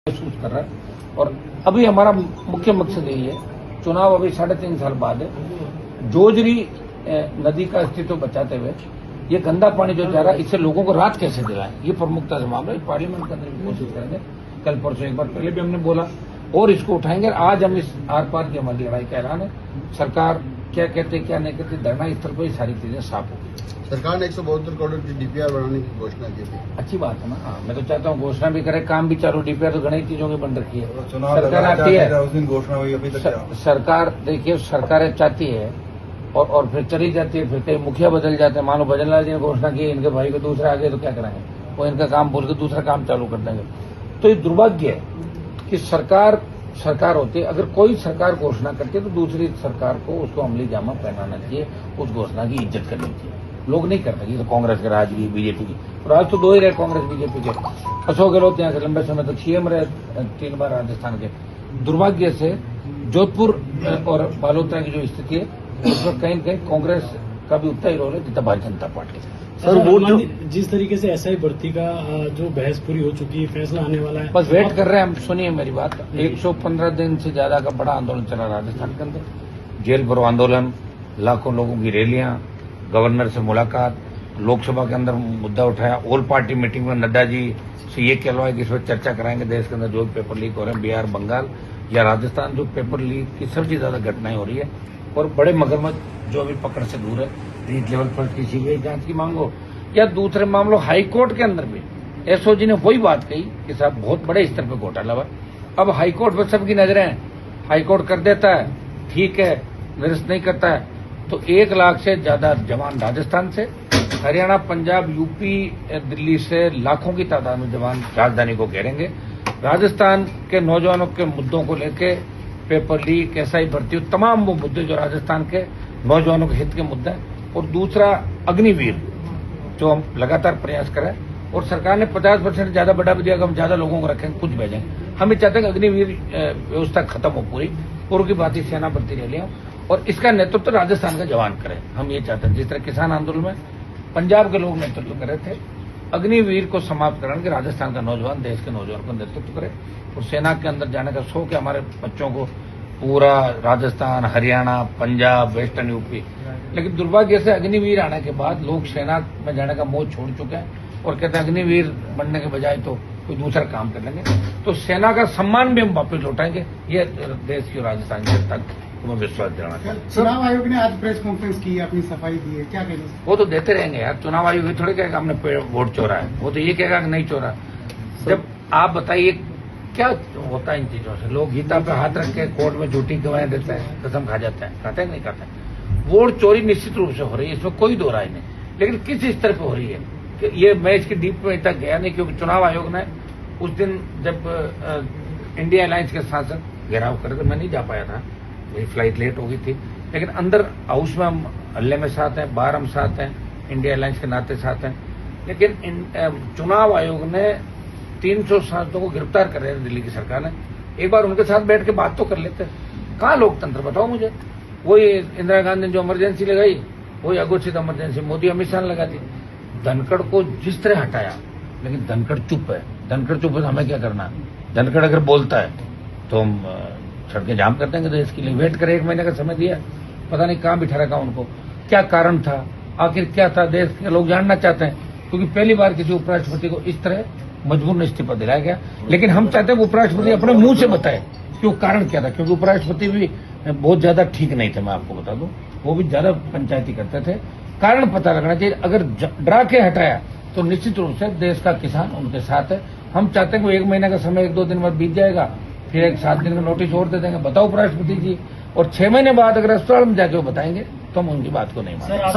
महसूस कर रहा है। और अभी हमारा मुख्य मकसद यही है, चुनाव अभी 3.5 साल बाद है, जोजरी नदी का अस्तित्व बचाते हुए ये गंदा पानी जो जा रहा है इससे लोगों को राहत कैसे दिलाएं, ये प्रमुखता से मामला है। पार्लियामेंट के अंदर भी कोशिश करेंगे, कल परसों एक बार पहले भी हमने बोला और इसको उठाएंगे। आज हम इस आर पार की हमारी लड़ाई का ऐलान है। सरकार क्या कहते क्या नहीं कहते, धरना स्थल पर ये सारी चीजें साफ होगी। सरकार ने 172 करोड़ की डीपीआर बनाने की घोषणा की थी। अच्छी बात है ना। मैं तो चाहता हूँ घोषणा भी करे, काम भी चालू। डीपीआर तो घनी चीजों की बन रखी है। सरकार आती है, उस दिन घोषणा हुई, अभी तक सरकार देखिए सरकारें चाहती है और फिर चली जाती है, फिर कई मुखिया बदल जाते हैं। मानो भजन लाल जी ने घोषणा की, इनके भाई को दूसरा आगे तो क्या करेंगे, वो इनका काम भूल के दूसरा काम चालू कर देंगे। तो ये दुर्भाग्य है कि सरकार होती है, अगर कोई सरकार घोषणा करती है तो दूसरी सरकार को उसको अमली जामा पहनाना चाहिए, उस घोषणा की इज्जत करनी चाहिए। लोग नहीं करते। ये तो कांग्रेस के राज की, बीजेपी की, और आज तो दो ही रहे कांग्रेस बीजेपी के। अशोक गहलोत यहाँ से लंबे समय तक सीएम रहे, 3 बार राजस्थान के। दुर्भाग्य से जोधपुर और बालोतरा की जो स्थिति है उसमें कहीं न कहीं कांग्रेस का भी उतना ही रोल है जितना Bharatiya Janata party. Sir vote जिस तरीके से एसआई भर्ती का जो बहस पूरी हो चुकी है, फैसला आने वाला है, बस वेट कर रहे हैं हम। सुनिए मेरी बात, 115 दिन से ज्यादा का बड़ा आंदोलन चला राजस्थान के अंदर। जेल भरो आंदोलन, लाखों लोगों की रैलियां, गवर्नर से मुलाकात, लोकसभा के अंदर मुद्दा उठाया, ऑल पार्टी मीटिंग में नड्डा जी से ये कहलवाया कि इस पर चर्चा कराएंगे देश के अंदर जो पेपर लीक हो रहे हैं, बिहार, बंगाल या राजस्थान, जो पेपर लीक की सबसे ज्यादा घटनाएं हो रही है। और बड़े मगरमच्छ जो अभी पकड़ से दूर है, रीज लेवल पर की सीबीआई जांच की मांग हो, या दूसरे मामलों हाईकोर्ट के अंदर भी एसओजी ने वही बात कही कि साहब बहुत बड़े स्तर पर घोटाला हुआ। अब हाईकोर्ट पर सबकी नजरें हैं, हाईकोर्ट कर देता है ठीक है, निरस्त नहीं करता है तो 1 लाख से ज्यादा जवान राजस्थान से, हरियाणा, पंजाब, यूपी, दिल्ली से लाखों की तादाद में जवान राजधानी को घेरेंगे। राजस्थान के नौजवानों के मुद्दों को लेके, पेपर लीक, एसआई भर्ती, तमाम वो मुद्दे जो राजस्थान के नौजवानों के हित के मुद्दे हैं। और दूसरा अग्निवीर जो हम लगातार प्रयास करें, और सरकार ने 50% ज्यादा बढ़ा भी दिया कि हम ज्यादा लोगों को रखेंगे, कुछ भेजेंगे। हम ये चाहते हैं कि अग्निवीर व्यवस्था खत्म हो पूरी, पूर्व की बात ही सेना भर्ती रैलियां, और इसका नेतृत्व तो राजस्थान का जवान करे। हम ये चाहते हैं जिस तरह किसान आंदोलन में पंजाब के लोग नेतृत्व कर रहे थे, अग्निवीर को समाप्त कराने के राजस्थान का नौजवान, देश के नौजवान को नेतृत्व करे। और सेना के अंदर जाने का शौक है हमारे बच्चों को, पूरा राजस्थान, हरियाणा, पंजाब, वेस्टर्न यूपी। लेकिन दुर्भाग्य से अग्निवीर आने के बाद लोग सेना में जाने का मोह छोड़ चुके हैं और कहते हैं अग्निवीर बनने के बजाय तो कोई दूसरा काम कर लेंगे। तो सेना का सम्मान भी हम वापस लौटाएंगे, ये देश की राजस्थान की जनता को विश्वास दिलाना चाहिए। चुनाव आयोग ने आज प्रेस कॉन्फ्रेंस की, अपनी सफाई दी है, क्या कहेंगे? वो तो देते रहेंगे यार। चुनाव आयोग ये थोड़ी कहेगा हमने वोट चोरा है, वो तो ये कहेगा कि नहीं चोरा। जब आप बताइए क्या होता है इन चीजों से, लोग गीता पे हाथ रख के कोर्ट में झूठी गवाहें देते हैं, कसम खा जाते हैं, खाते हैं नहीं खाते हैं। वोट चोरी निश्चित रूप से हो रही है, इसमें कोई दो राय नहीं, लेकिन किस स्तर पर हो रही है कि ये मैं इसकी डीप में तक गया नहीं, क्योंकि चुनाव आयोग ने उस दिन जब इंडिया अलायंस के सांसद घेराव करे थे, मैं नहीं जा पाया था, मेरी फ्लाइट लेट हो गई थी। लेकिन अंदर हाउस में हम हल्ले में साथ हैं, बाहर हम साथ हैं, इंडिया अलायंस के नाते साथ हैं। लेकिन चुनाव आयोग ने 300 सांसदों को गिरफ्तार कर रहे हैं दिल्ली की सरकार ने। एक बार उनके साथ बैठ के बात तो कर लेते। कहाँ लोकतंत्र बताओ मुझे। वही इंदिरा गांधी ने जो इमरजेंसी लगाई, वही अघोषित इमरजेंसी मोदी अमित शाह ने लगा दी। धनखड़ को जिस तरह हटाया, लेकिन धनखड़ चुप है। धनखड़ चुप है तो हमें क्या करना है? धनखड़ अगर बोलता है तो हम सड़कें जाम कर देंगे देश के लिए। वेट करें, 1 महीने का समय दिया, पता नहीं कहाँ बिठा रखा उनको। क्या कारण था, आखिर क्या था, देश के लोग जानना चाहते हैं। क्योंकि पहली बार किसी उपराष्ट्रपति को इस तरह मजबूर इस्तीफा दिलाया गया। लेकिन हम चाहते हैं कि उपराष्ट्रपति अपने मुंह से बताए कि वो कारण क्या था। क्योंकि उपराष्ट्रपति भी बहुत ज्यादा ठीक नहीं थे, मैं आपको बता दूं, वो भी ज्यादा पंचायती करते थे। कारण पता लगना चाहिए। अगर डरा के हटाया तो निश्चित रूप से देश का किसान उनके साथ है। हम चाहते हैं कि 1 महीने का समय 1-2 दिन बाद बीत जाएगा, फिर एक 7 दिन का नोटिस और दे देंगे, बताओ उपराष्ट्रपति जी, और 6 महीने बाद अगर अस्पताल में जाके वो बताएंगे तो हम उनकी बात को नहीं मानेंगे।